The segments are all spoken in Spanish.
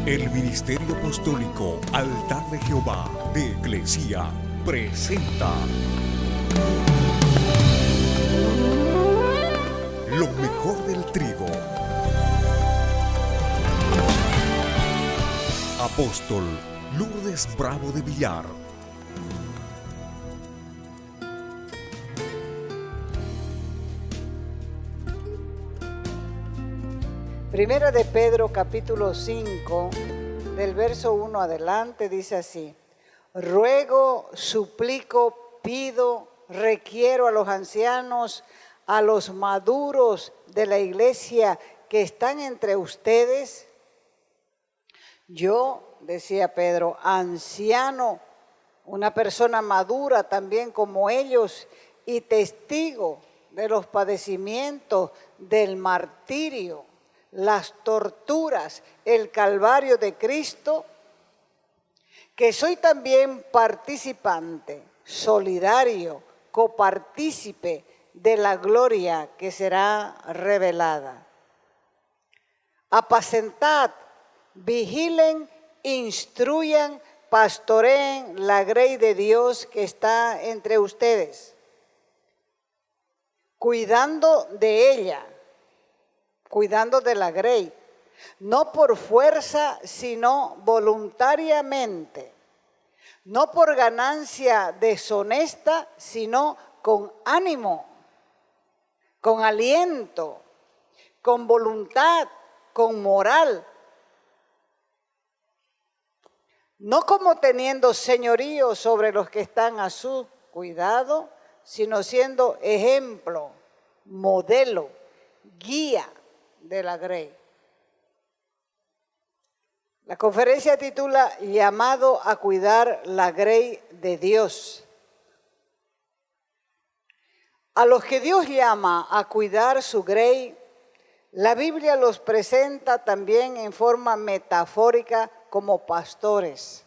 El Ministerio Apostólico Altar de Jehová de Eclesia presenta lo mejor del trigo. Apóstol Lourdes Bravo de Villar. Primera de Pedro, capítulo 5, del verso 1 adelante, dice así: ruego, suplico, pido, requiero a los ancianos, a los maduros de la iglesia que están entre ustedes. Yo, decía Pedro, anciano, una persona madura también como ellos y testigo de los padecimientos, del martirio, las torturas, el calvario de Cristo, que soy también participante, solidario, copartícipe de la gloria que será revelada. Apacentad, vigilen, instruyan, pastoreen la grey de Dios que está entre ustedes, cuidando de ella, cuidando de la grey, no por fuerza, sino voluntariamente, no por ganancia deshonesta, sino con ánimo, con aliento, con voluntad, con moral, no como teniendo señorío sobre los que están a su cuidado, sino siendo ejemplo, modelo, guía de la grey. La conferencia titula Llamado a cuidar la grey de Dios. A los que Dios llama a cuidar su grey, la Biblia los presenta también en forma metafórica como pastores.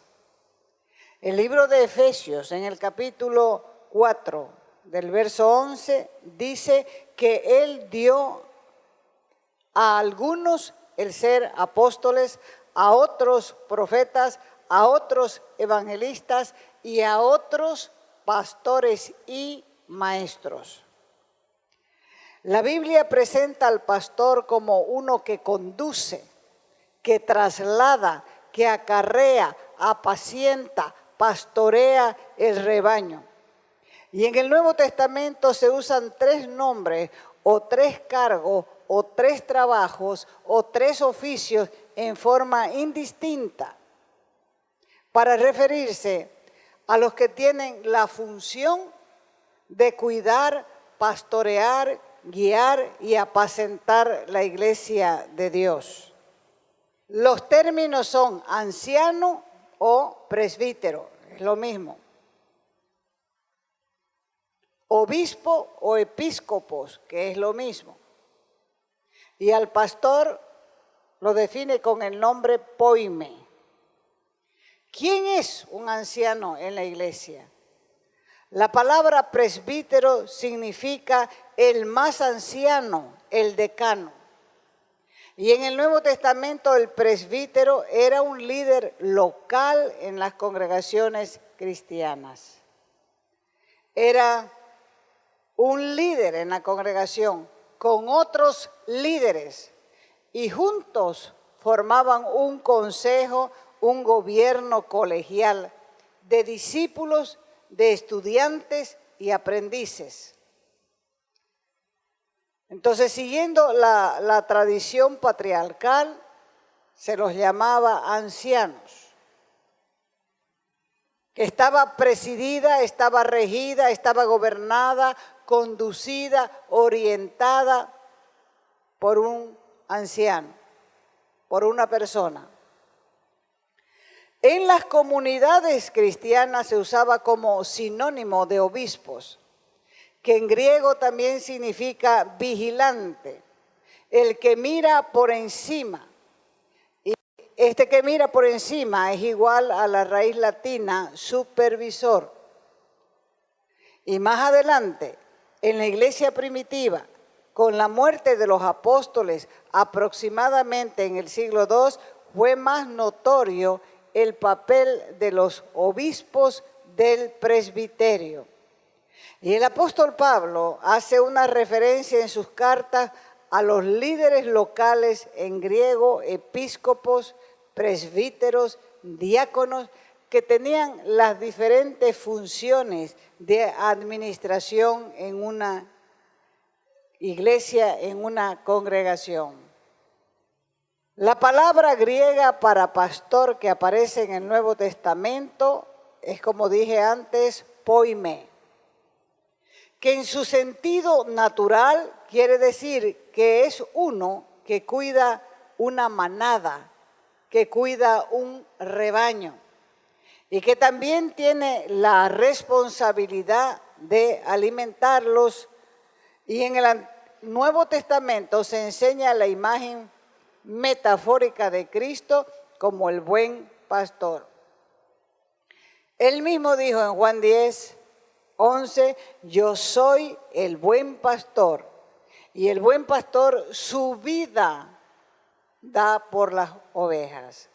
El libro de Efesios, en el capítulo 4, del verso 11, dice que Él dio a algunos el ser apóstoles, a otros profetas, a otros evangelistas y a otros pastores y maestros. La Biblia presenta al pastor como uno que conduce, que traslada, que acarrea, apacienta, pastorea el rebaño. Y en el Nuevo Testamento se usan tres nombres o tres cargos o tres trabajos o tres oficios en forma indistinta para referirse a los que tienen la función de cuidar, pastorear, guiar y apacentar la iglesia de Dios. Los términos son anciano o presbítero, es lo mismo. Obispo o episcopos, que es lo mismo. Y al pastor lo define con el nombre poime. ¿Quién es un anciano en la iglesia? La palabra presbítero significa el más anciano, el decano. Y en el Nuevo Testamento el presbítero era un líder local en las congregaciones cristianas. Era un líder en la congregación con otros líderes y juntos formaban un consejo, un gobierno colegial de discípulos, de estudiantes y aprendices. Entonces, siguiendo la tradición patriarcal, se los llamaba ancianos, que estaba presidida, estaba regida, estaba gobernada, conducida, orientada por un anciano, por una persona. En las comunidades cristianas se usaba como sinónimo de obispos, que en griego también significa vigilante, el que mira por encima. Y este que mira por encima es igual a la raíz latina supervisor. Y más adelante, en la iglesia primitiva, con la muerte de los apóstoles aproximadamente en el siglo II, fue más notorio el papel de los obispos del presbiterio. Y el apóstol Pablo hace una referencia en sus cartas a los líderes locales en griego, episcopos, presbíteros, diáconos, que tenían las diferentes funciones de administración en una iglesia, en una congregación. La palabra griega para pastor que aparece en el Nuevo Testamento es, como dije antes, poime, que en su sentido natural quiere decir que es uno que cuida una manada, que cuida un rebaño y que también tiene la responsabilidad de alimentarlos. Y en el Nuevo Testamento se enseña la imagen metafórica de Cristo como el buen pastor. Él mismo dijo en Juan 10:11, yo soy el buen pastor, y el buen pastor su vida da por las ovejas.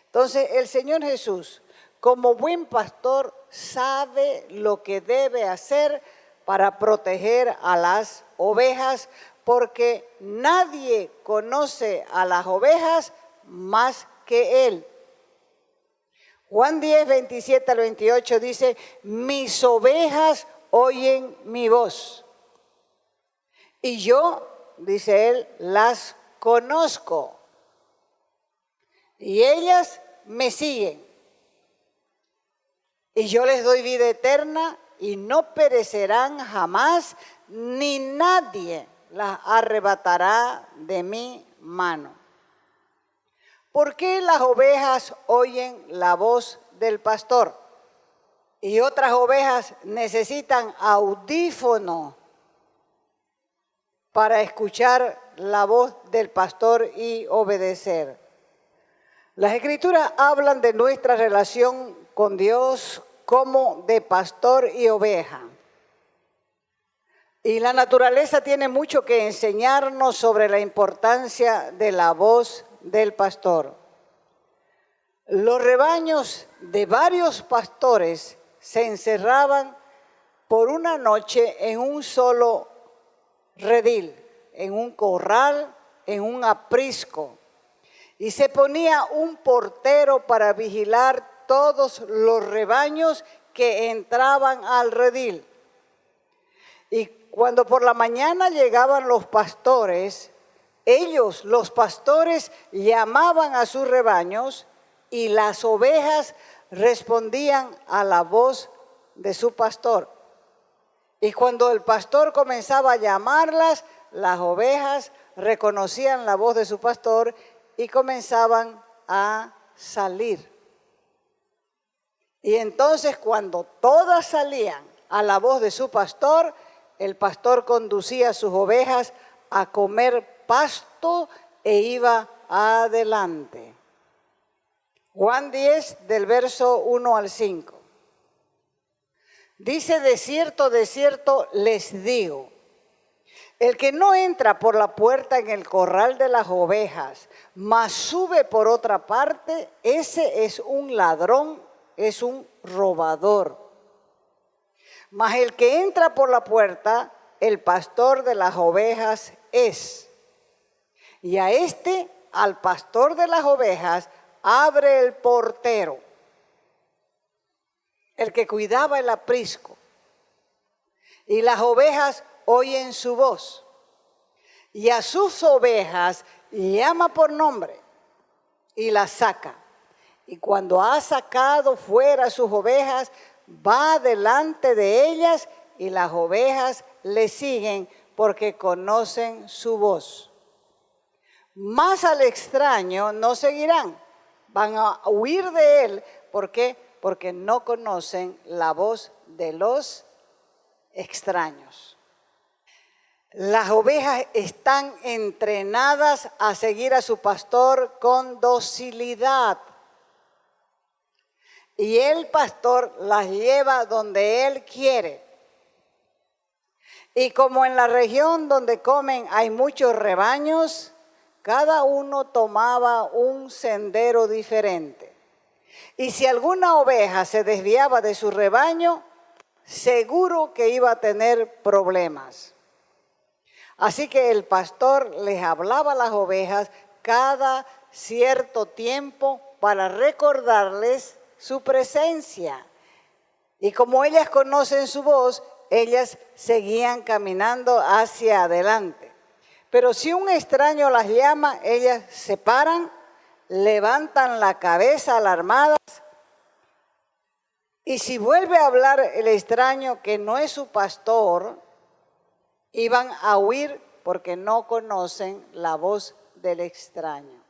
Entonces el Señor Jesús, como buen pastor, sabe lo que debe hacer para proteger a las ovejas, porque nadie conoce a las ovejas más que Él. Juan 10:27-28 dice, mis ovejas oyen mi voz. Y yo, dice Él, las conozco. Y ellas me siguen. Y yo les doy vida eterna y no perecerán jamás, ni nadie las arrebatará de mi mano. ¿Por qué las ovejas oyen la voz del pastor? Y otras ovejas necesitan audífono para escuchar la voz del pastor y obedecer. Las Escrituras hablan de nuestra relación con Dios como de pastor y oveja. Y la naturaleza tiene mucho que enseñarnos sobre la importancia de la voz del pastor. Los rebaños de varios pastores se encerraban por una noche en un solo redil, en un corral, en un aprisco. Y se ponía un portero para vigilar todos los rebaños que entraban al redil. Y cuando por la mañana llegaban los pastores, ellos, los pastores, llamaban a sus rebaños y las ovejas respondían a la voz de su pastor. Y cuando el pastor comenzaba a llamarlas, las ovejas reconocían la voz de su pastor y comenzaban a salir. Y entonces cuando todas salían a la voz de su pastor, el pastor conducía a sus ovejas a comer pasto e iba adelante. Juan 10, del verso 1 al 5. Dice, de cierto, les digo, el que no entra por la puerta en el corral de las ovejas, mas sube por otra parte, ese es un ladrón, es un robador. Mas el que entra por la puerta, el pastor de las ovejas es. Y a este, al pastor de las ovejas, abre el portero, el que cuidaba el aprisco. Y las ovejas oyen su voz. Y a sus ovejas llama por nombre y las saca. Y cuando ha sacado fuera sus ovejas, va delante de ellas y las ovejas le siguen porque conocen su voz. Más al extraño no seguirán, van a huir de él. ¿Por qué? Porque no conocen la voz de los extraños. Las ovejas están entrenadas a seguir a su pastor con docilidad. Y el pastor las lleva donde él quiere. Y como en la región donde comen hay muchos rebaños, cada uno tomaba un sendero diferente. Y si alguna oveja se desviaba de su rebaño, seguro que iba a tener problemas. Así que el pastor les hablaba a las ovejas cada cierto tiempo para recordarles su presencia. Y como ellas conocen su voz, ellas seguían caminando hacia adelante. Pero si un extraño las llama, ellas se paran, levantan la cabeza alarmadas. Y si vuelve a hablar el extraño que no es su pastor, iban a huir porque no conocen la voz del extraño.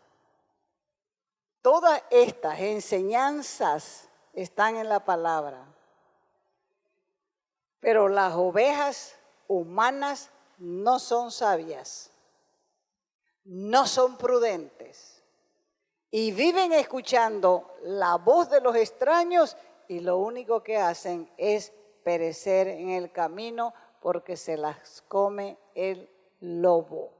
Todas estas enseñanzas están en la palabra. Pero las ovejas humanas no son sabias, no son prudentes y viven escuchando la voz de los extraños y lo único que hacen es perecer en el camino porque se las come el lobo.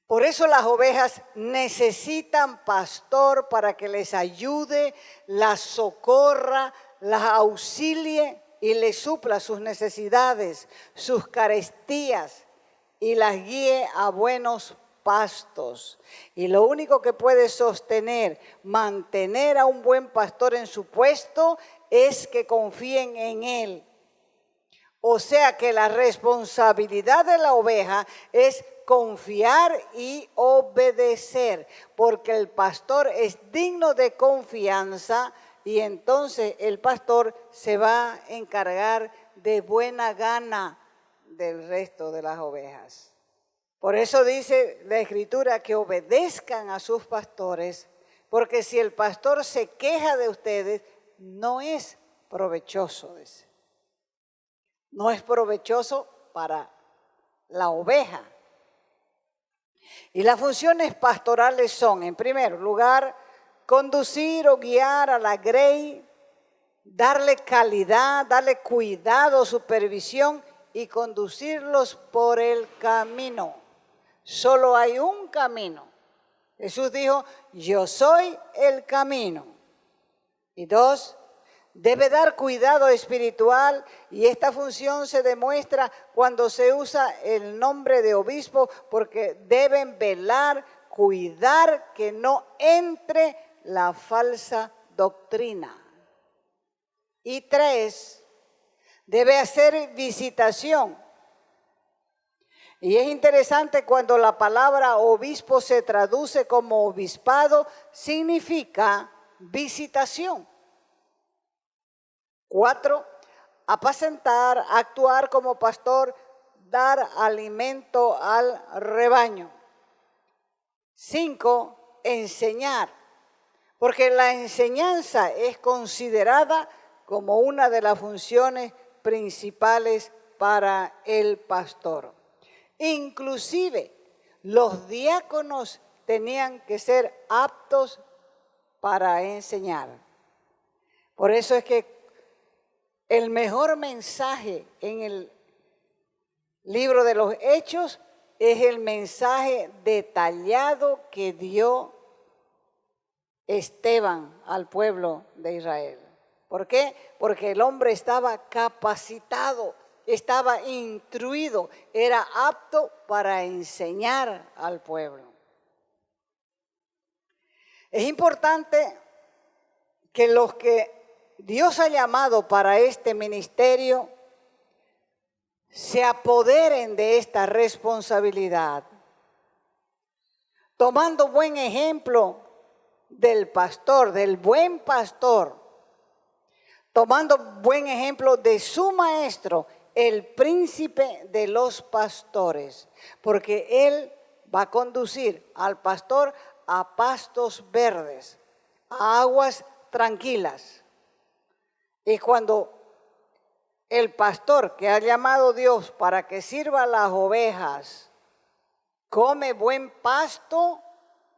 Por eso las ovejas necesitan pastor para que les ayude, las socorra, las auxilie y les supla sus necesidades, sus carestías y las guíe a buenos pastos. Y lo único que puede sostener, mantener a un buen pastor en su puesto es que confíen en él. O sea que la responsabilidad de la oveja es confiar y obedecer, porque el pastor es digno de confianza y entonces el pastor se va a encargar de buena gana del resto de las ovejas. Por eso dice la Escritura que obedezcan a sus pastores, porque si el pastor se queja de ustedes, no es provechoso. No es provechoso para la oveja. Y las funciones pastorales son, en primer lugar, conducir o guiar a la grey, darle calidad, darle cuidado, supervisión y conducirlos por el camino. Solo hay un camino. Jesús dijo, yo soy el camino. Y dos, debe dar cuidado espiritual y esta función se demuestra cuando se usa el nombre de obispo porque deben velar, cuidar que no entre la falsa doctrina. Y tres, debe hacer visitación. Y es interesante cuando la palabra obispo se traduce como obispado, significa visitación. 4, apacentar, actuar como pastor, dar alimento al rebaño. 5, enseñar, porque la enseñanza es considerada como una de las funciones principales para el pastor. Inclusive los diáconos tenían que ser aptos para enseñar. Por eso es que el mejor mensaje en el libro de los Hechos es el mensaje detallado que dio Esteban al pueblo de Israel. ¿Por qué? Porque el hombre estaba capacitado, estaba instruido, era apto para enseñar al pueblo. Es importante que los que Dios ha llamado para este ministerio se apoderen de esta responsabilidad, tomando buen ejemplo del pastor, del buen pastor, tomando buen ejemplo de su maestro, el príncipe de los pastores, porque él va a conducir al pastor a pastos verdes, a aguas tranquilas. Y cuando el pastor que ha llamado Dios para que sirva a las ovejas come buen pasto,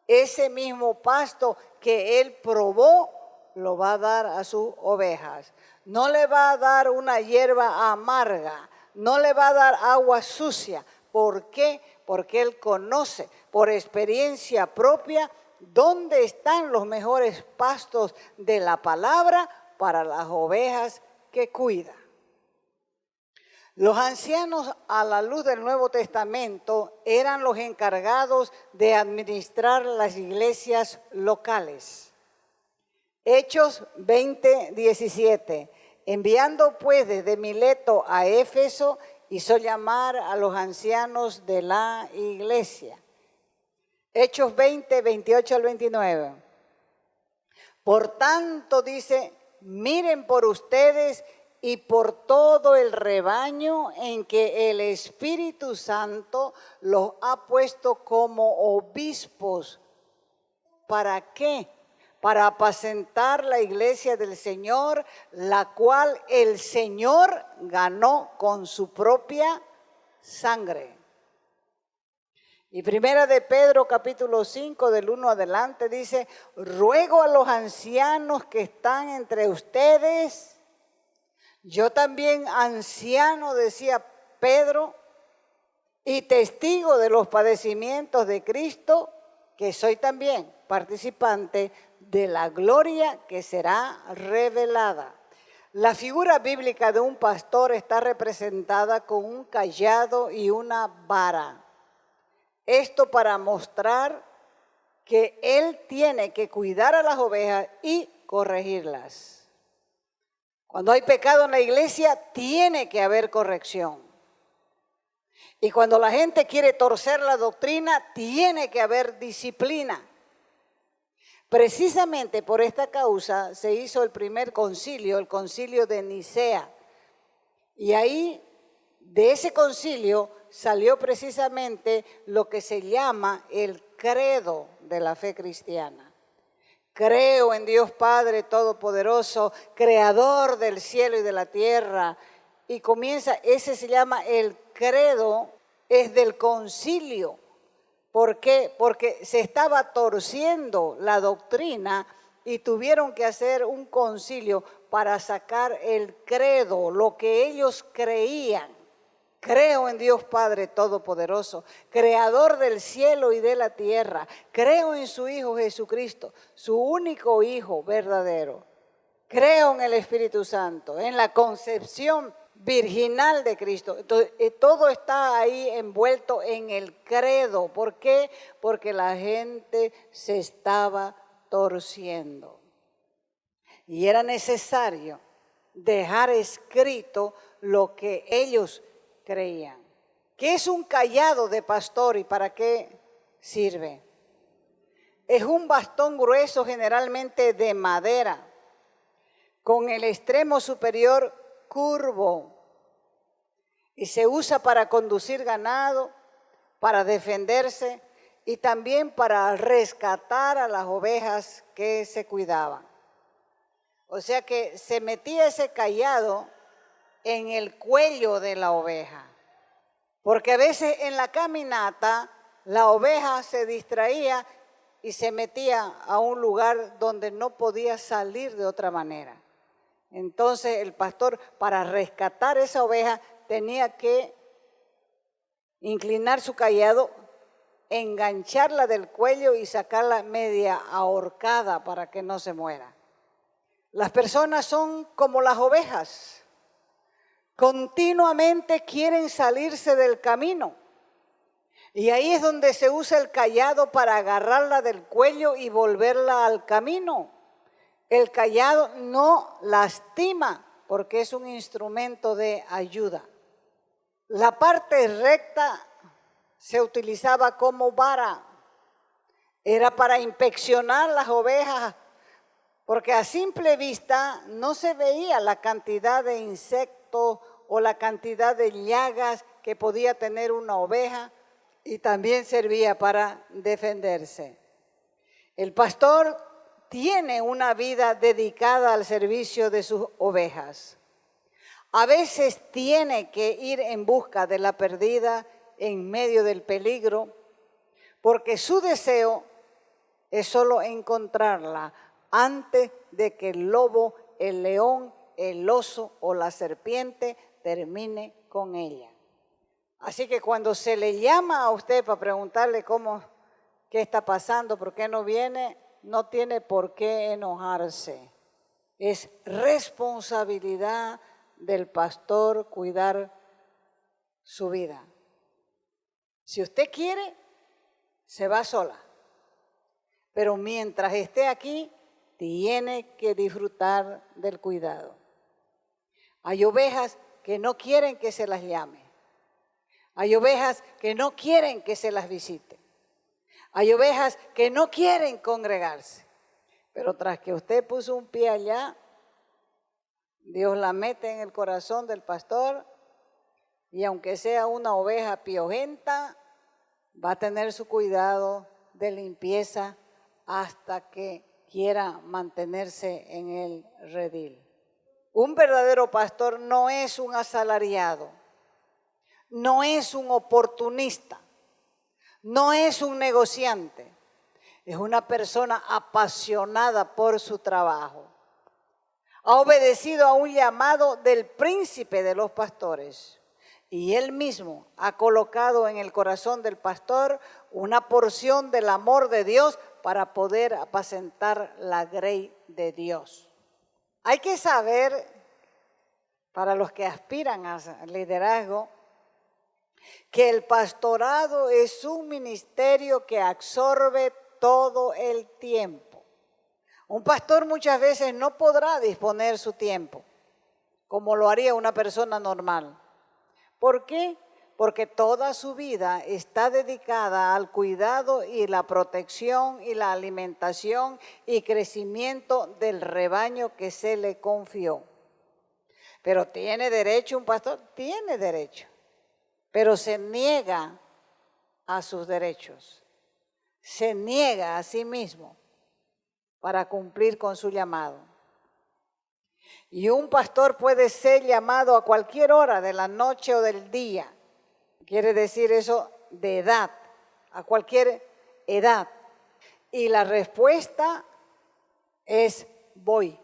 ese mismo pasto que él probó lo va a dar a sus ovejas. No le va a dar una hierba amarga, no le va a dar agua sucia, ¿Por qué? Porque Él conoce por experiencia propia dónde están los mejores pastos de la palabra para las ovejas que cuida. Los ancianos a la luz del Nuevo Testamento eran los encargados de administrar las iglesias locales. Hechos 20:17. Enviando pues desde Mileto a Éfeso, hizo llamar a los ancianos de la iglesia. Hechos 20:28 al 29. Por tanto, dice, miren por ustedes y por todo el rebaño en que el Espíritu Santo los ha puesto como obispos. ¿Para qué? Para apacentar la iglesia del Señor, la cual el Señor ganó con su propia sangre. Y primera de Pedro capítulo 5 del 1 adelante dice, ruego a los ancianos que están entre ustedes, yo también anciano, decía Pedro, y testigo de los padecimientos de Cristo, que soy también participante de la gloria que será revelada. La figura bíblica de un pastor está representada con un cayado y una vara. Esto para mostrar que él tiene que cuidar a las ovejas y corregirlas. Cuando hay pecado en la iglesia, tiene que haber corrección. Y cuando la gente quiere torcer la doctrina, tiene que haber disciplina. Precisamente por esta causa se hizo el primer concilio, el concilio de Nicea. Y ahí, de ese concilio, salió precisamente lo que se llama el credo de la fe cristiana. Creo en Dios Padre Todopoderoso, Creador del cielo y de la tierra. Y comienza, ese se llama el credo, es del concilio. ¿Por qué? Porque se estaba torciendo la doctrina y tuvieron que hacer un concilio para sacar el credo, lo que ellos creían. Creo en Dios Padre Todopoderoso, Creador del cielo y de la tierra. Creo en su Hijo Jesucristo, su único Hijo verdadero. Creo en el Espíritu Santo, en la concepción virginal de Cristo. Entonces, todo está ahí envuelto en el credo. ¿Por qué? Porque la gente se estaba torciendo. Y era necesario dejar escrito lo que ellos creían. ¿Qué es un cayado de pastor y para qué sirve? Es un bastón grueso, generalmente de madera, con el extremo superior curvo, y se usa para conducir ganado, para defenderse y también para rescatar a las ovejas que se cuidaban. O sea que se metía ese cayado en el cuello de la oveja, porque a veces en la caminata la oveja se distraía y se metía a un lugar donde no podía salir de otra manera. Entonces el pastor, para rescatar esa oveja, tenía que inclinar su cayado, engancharla del cuello y sacarla media ahorcada para que no se muera. Las personas son como las ovejas. Continuamente quieren salirse del camino. Y ahí es donde se usa el cayado para agarrarla del cuello y volverla al camino. El cayado no lastima porque es un instrumento de ayuda. La parte recta se utilizaba como vara. Era para inspeccionar las ovejas, porque a simple vista no se veía la cantidad de insectos o la cantidad de llagas que podía tener una oveja, y también servía para defenderse. El pastor tiene una vida dedicada al servicio de sus ovejas. A veces tiene que ir en busca de la perdida en medio del peligro, porque su deseo es solo encontrarla antes de que el lobo, el león, el oso o la serpiente termine con ella. Así que cuando se le llama a usted para preguntarle qué está pasando, por qué no viene, no tiene por qué enojarse. Es responsabilidad del pastor cuidar su vida. Si usted quiere, se va sola. Pero mientras esté aquí, tiene que disfrutar del cuidado. Hay ovejas que no quieren que se las llame. Hay ovejas que no quieren que se las visite. Hay ovejas que no quieren congregarse. Pero tras que usted puso un pie allá, Dios la mete en el corazón del pastor y aunque sea una oveja piojenta, va a tener su cuidado de limpieza hasta que quiera mantenerse en el redil. Un verdadero pastor no es un asalariado, no es un oportunista, no es un negociante, es una persona apasionada por su trabajo. Ha obedecido a un llamado del príncipe de los pastores y él mismo ha colocado en el corazón del pastor una porción del amor de Dios para poder apacentar la grey de Dios. Hay que saber, para los que aspiran al liderazgo, que el pastorado es un ministerio que absorbe todo el tiempo. Un pastor muchas veces no podrá disponer su tiempo como lo haría una persona normal. ¿Por qué? Porque toda su vida está dedicada al cuidado y la protección y la alimentación y crecimiento del rebaño que se le confió. Pero ¿tiene derecho un pastor? Tiene derecho, pero se niega a sus derechos, se niega a sí mismo para cumplir con su llamado. Y un pastor puede ser llamado a cualquier hora de la noche o del día. Quiere decir eso de edad, a cualquier edad. Y la respuesta es voy.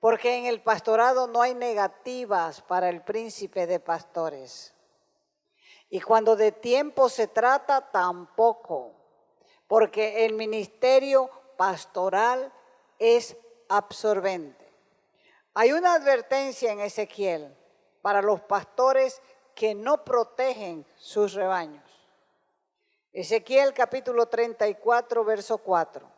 Porque en el pastorado no hay negativas para el príncipe de pastores. Y cuando de tiempo se trata, tampoco. Porque el ministerio pastoral es absorbente. Hay una advertencia en Ezequiel para los pastores que no protegen sus rebaños. Ezequiel capítulo 34, verso 4.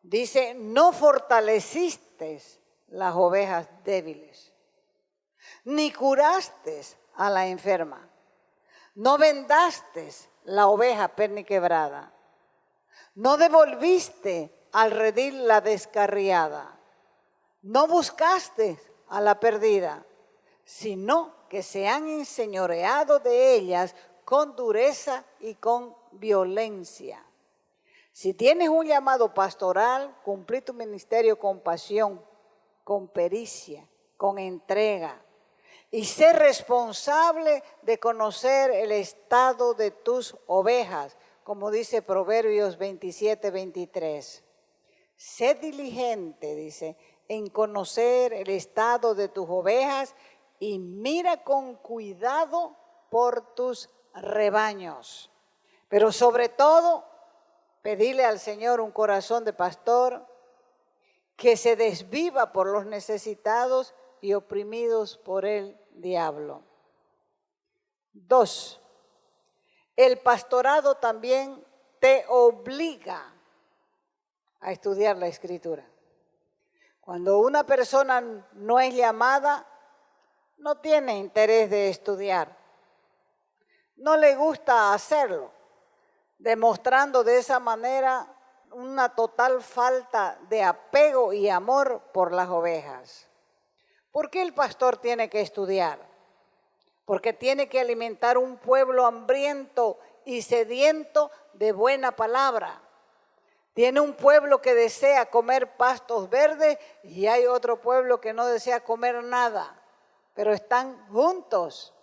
Dice, no fortaleciste las ovejas débiles, ni curaste a la enferma, no vendaste la oveja perniquebrada, no devolviste al redil la descarriada, no buscaste a la perdida, sino que se han enseñoreado de ellas con dureza y con violencia. Si tienes un llamado pastoral, cumplí tu ministerio con pasión, con pericia, con entrega. Y sé responsable de conocer el estado de tus ovejas, como dice Proverbios 27, 23. Sé diligente, dice, en conocer el estado de tus ovejas y mira con cuidado por tus rebaños. Pero sobre todo, pedirle al Señor un corazón de pastor que se desviva por los necesitados y oprimidos por el diablo. 2. El pastorado también te obliga a estudiar la Escritura. Cuando una persona no es llamada, no tiene interés de estudiar. No le gusta hacerlo, demostrando de esa manera una total falta de apego y amor por las ovejas. ¿Por qué el pastor tiene que estudiar? Porque tiene que alimentar un pueblo hambriento y sediento de buena palabra. Tiene un pueblo que desea comer pastos verdes y hay otro pueblo que no desea comer nada, pero están juntos.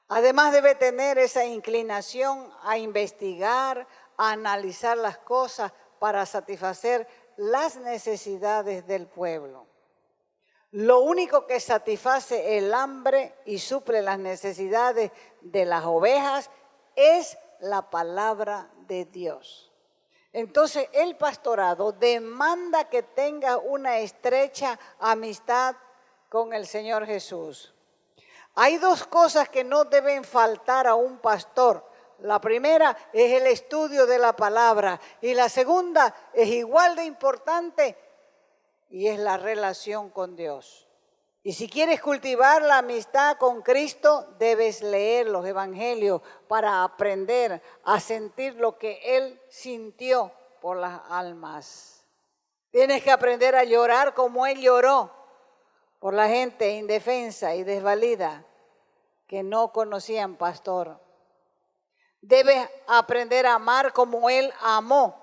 Además debe tener esa inclinación a investigar, a analizar las cosas para satisfacer las necesidades del pueblo. Lo único que satisface el hambre y suple las necesidades de las ovejas es la palabra de Dios. Entonces el pastorado demanda que tenga una estrecha amistad con el Señor Jesús. Hay dos cosas que no deben faltar a un pastor. La primera es el estudio de la palabra y la segunda es igual de importante y es la relación con Dios. Y si quieres cultivar la amistad con Cristo, debes leer los evangelios para aprender a sentir lo que Él sintió por las almas. Tienes que aprender a llorar como Él lloró por la gente indefensa y desvalida que no conocían pastor. Debes aprender a amar como Él amó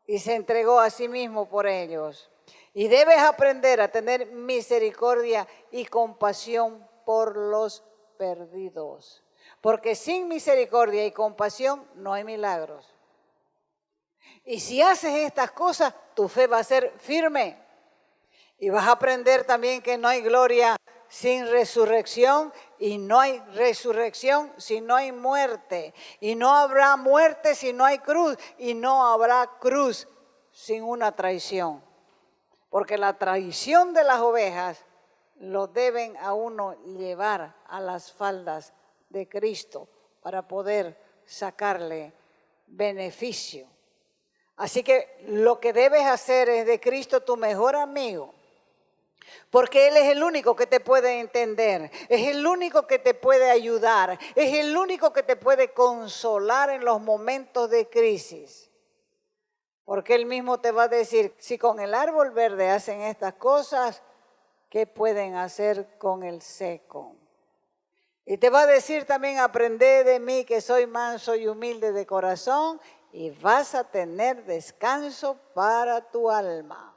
y se entregó a sí mismo por ellos. Y debes aprender a tener misericordia y compasión por los perdidos. Porque sin misericordia y compasión no hay milagros. Y si haces estas cosas, tu fe va a ser firme. Y vas a aprender también que no hay gloria sin resurrección y no hay resurrección si no hay muerte. Y no habrá muerte si no hay cruz y no habrá cruz sin una traición. Porque la traición de las ovejas lo deben a uno llevar a las faldas de Cristo para poder sacarle beneficio. Así que lo que debes hacer es de Cristo tu mejor amigo. Porque Él es el único que te puede entender, es el único que te puede ayudar, es el único que te puede consolar en los momentos de crisis. Porque Él mismo te va a decir, si con el árbol verde hacen estas cosas, ¿qué pueden hacer con el seco? Y te va a decir también, aprende de mí que soy manso y humilde de corazón y vas a tener descanso para tu alma.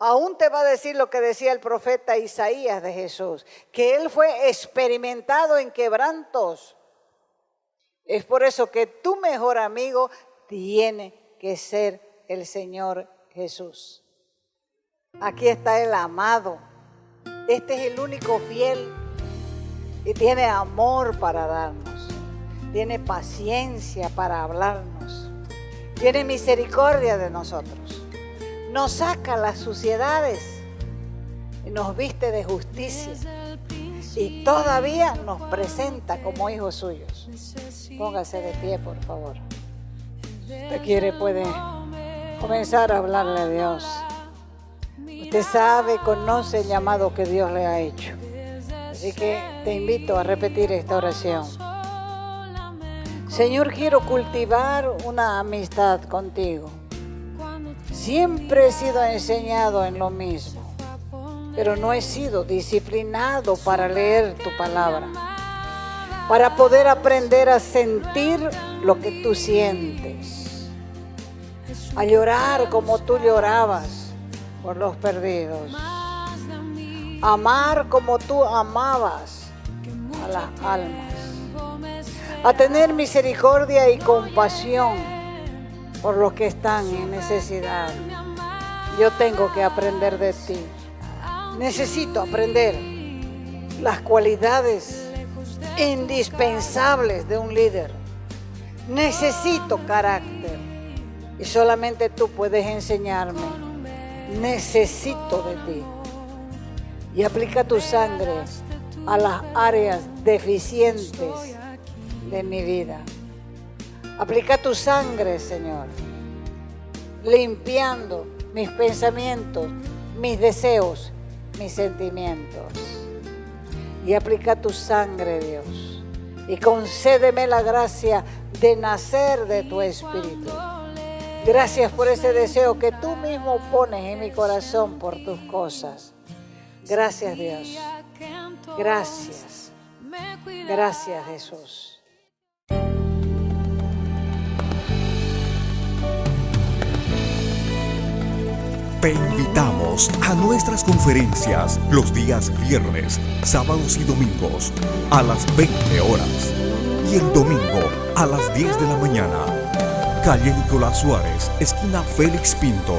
Aún te va a decir lo que decía el profeta Isaías de Jesús, que Él fue experimentado en quebrantos. Es por eso que tu mejor amigo tiene que ser el Señor Jesús. Aquí está el amado. Este es el único fiel y tiene amor para darnos. Tiene paciencia para hablarnos. Tiene misericordia de nosotros. Nos saca las suciedades y nos viste de justicia. Y todavía nos presenta como hijos suyos. Póngase de pie, por favor. Si usted quiere, puede comenzar a hablarle a Dios. Usted sabe, conoce el llamado que Dios le ha hecho. Así que te invito a repetir esta oración. Señor, quiero cultivar una amistad contigo. Siempre he sido enseñado en lo mismo, pero no he sido disciplinado para leer tu palabra, para poder aprender a sentir lo que tú sientes, a llorar como tú llorabas por los perdidos, amar como tú amabas a las almas, a tener misericordia y compasión por los que están en necesidad. Yo tengo que aprender de ti. Necesito aprender las cualidades indispensables de un líder. Necesito carácter y solamente tú puedes enseñarme. Necesito de ti. Y aplica tu sangre a las áreas deficientes de mi vida. Aplica tu sangre, Señor, limpiando mis pensamientos, mis deseos, mis sentimientos. Y aplica tu sangre, Dios, y concédeme la gracia de nacer de tu Espíritu. Gracias por ese deseo que tú mismo pones en mi corazón por tus cosas. Gracias, Dios. Gracias. Gracias, Jesús. Te invitamos a nuestras conferencias los días viernes, sábados y domingos a las 20 horas y el domingo a las 10 de la mañana. Calle Nicolás Suárez, esquina Félix Pinto.